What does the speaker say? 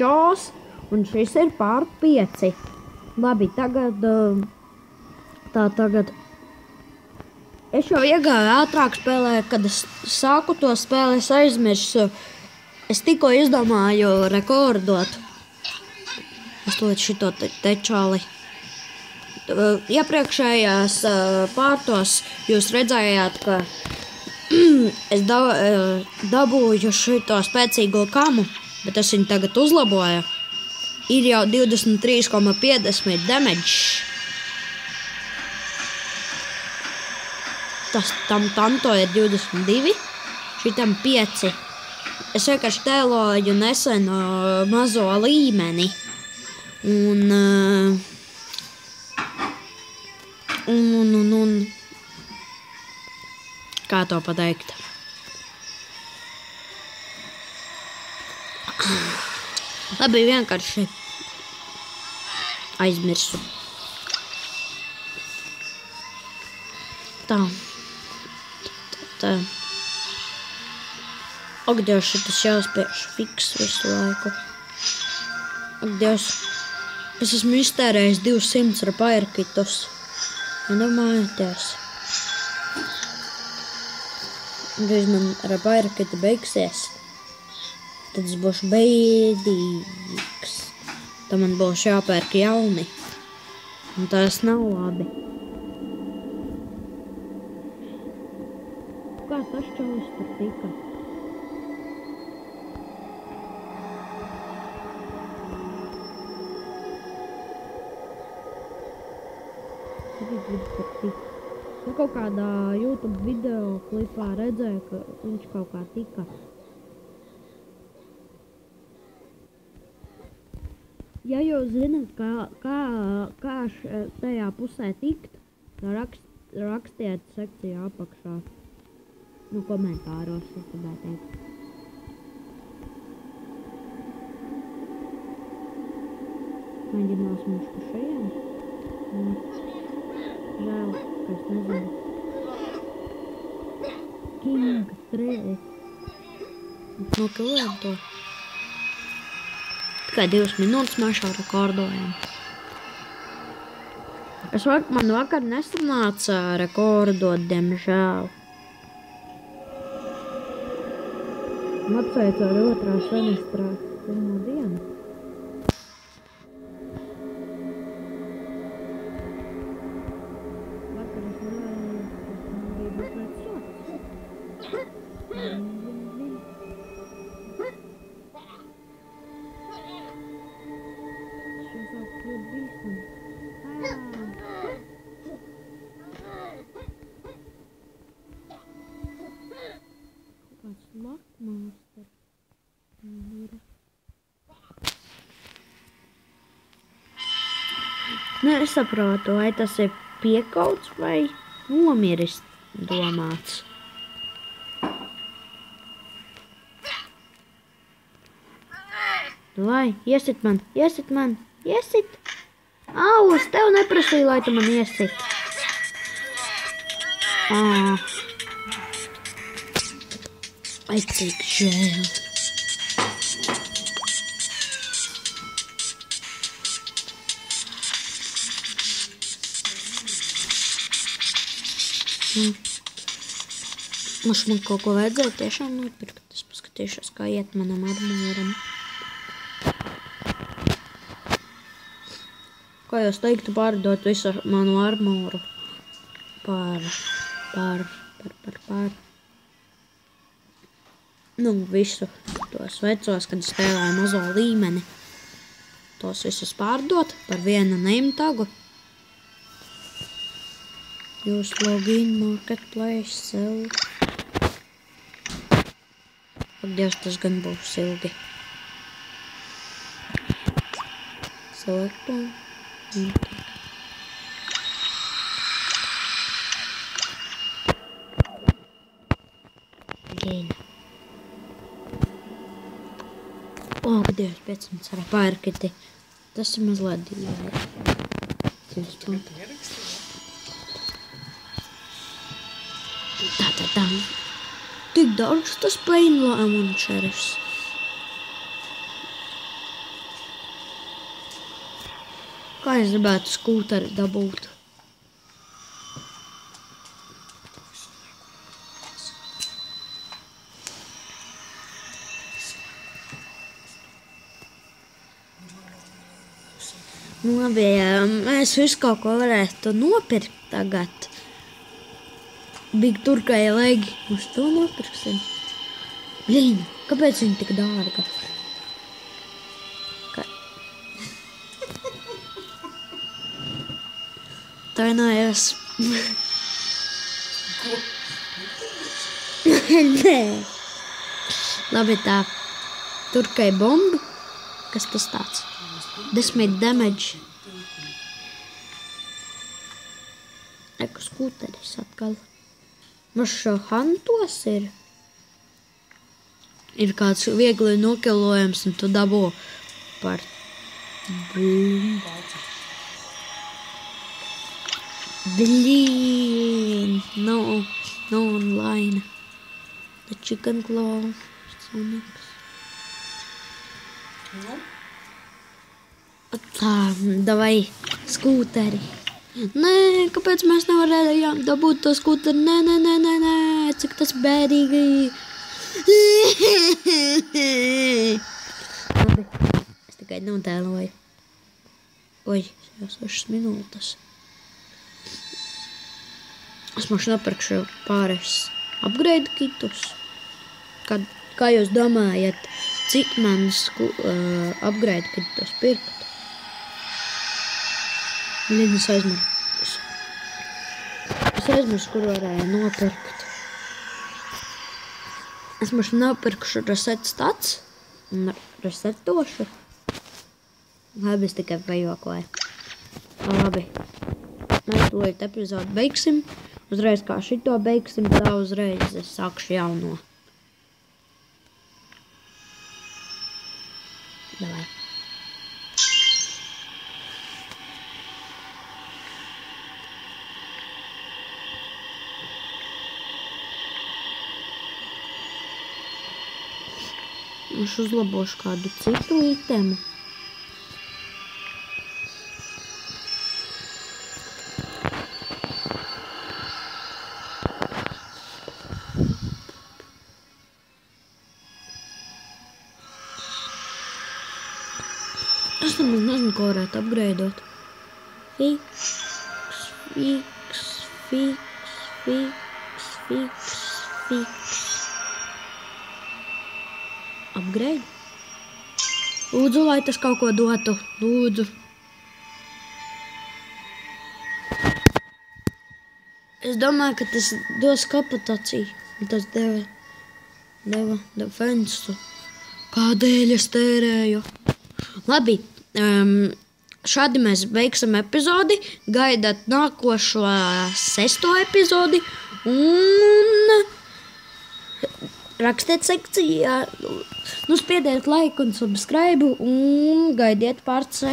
čos, un šis ir pār 5. Labi, tagad, es jau iegāju ātrāk spēlē, kad es sāku to spēli, es aizmirsu, es tikko izdomāju rekordot. Es to šito te čali. Iepriekšējās pārtos jūs redzējāt, ka es dabūju šito spēcīgo kamu, bet es viņu tagad uzlaboju. Ir jau 23,50 damage. Tam to ir 22, šitam 5. Es vienkārši tēloju nesenu mazo līmeni. Un kā to pateikt? Labi, vienkārši aizmirsu. Tā. Ak, Dievs, šitas jāspiež fiks visu laiku. Ak, Dievs, es esmu iztērējis 200 repairkitus. Nedomājieties. Kad man repairkiti beigsies, tad es būšu bēdīgs. Tad man būs jāpērk jauni. Un tas nav labi. Kā tas čalis tur tika? Es kaut kādā YouTube video klipā redzēju, ka viņš kaut kā tika. Ja jūs zināt, kā tajā pusē tikt, rakstiet sekcijā apakšā. Nu, komentāros, es gribēju teikt. Mēģināsim uz šajiem. Žēl, ka es nezinu. King 3. Nokilējam to. Tikai 2 minūtes mēs jau rekordojam. Man vakar nesanāca rekordot, diemžēl. Apsveicu ar 2. semestrā 1. dienu. Nesaprotu, vai tas ir piekauts vai nomiris domāts. Vai, iesit man! Au, es tev neprasīju, lai tu man iesit. Ai, cik žēl. Man kaut ko vajadzēja tiešām nopirkt. Es paskatīšos, kā iet manam armūram. Kā jūs teiktu pārdot visu manu armūru? Pār. Nu, visu tos vecos, kad es spēlēju mazo līmeni. Tos visus pārdot par vienu name tagu. Jūs login, marketplace, sell. Ak, Dievs, tas gan būs ilgi. Select one. Again. Ak, Dievs, 500 repairkiti. Tas ir mazliet dīvaini. Tā. Tik daudz tas plain lemon šerifs. Kā es gribētu skūteri dabūt? Nu, labi, mēs visu kaut ko varētu nopirkt tagad. Big Turkai legi. Mums to nopirksim. Blīn, kāpēc viņa tik dārga? Tainājos. Nē. Labi tā. Turkai bomba. Kas tas tāds? 10 damage. Eku skūteris atkal. Mums šo hantos ir. Ir kāds viegli nokilojams un tu dabū par Blīn, no online. The chicken claw. Sonics. Tā, davai, skūteri. Nē, kāpēc mēs nevarējām dabūt to skūteri? Nē, cik tas bēdīgi. Labi, es tikai notēloju. Oi, jau 6 minūtes. Es mums nopirkšu pāris upgrade kitus. Kā jūs domājat, cik man upgrade kitus pirkt? Es aizmirsu, kur varēja nopirkt. Es mums nopirkšu reset stats un resetošu. Labi, es tikai pajokoju. Labi, mēs tūlīt epizodu beigsim. Uzreiz kā šito beigsim, tā uzreiz es sākšu jauno. Davai. Es uzlabošu kādu citu itemu. Es nemaz nezinu, ko varētu upgradeot. Fiks. Upgrade? Lūdzu, lai tas kaut ko dotu. Lūdzu. Es domāju, ka tas dos kapatāciju. Tas deva defensu. Kādēļ es tērēju? Labi, šādi mēs beigsim epizodi. Gaidat nākošo 6. epizodi. Un rakstiet sekcijā. Spiediet laiku un subscribe un gaidiet pār 6.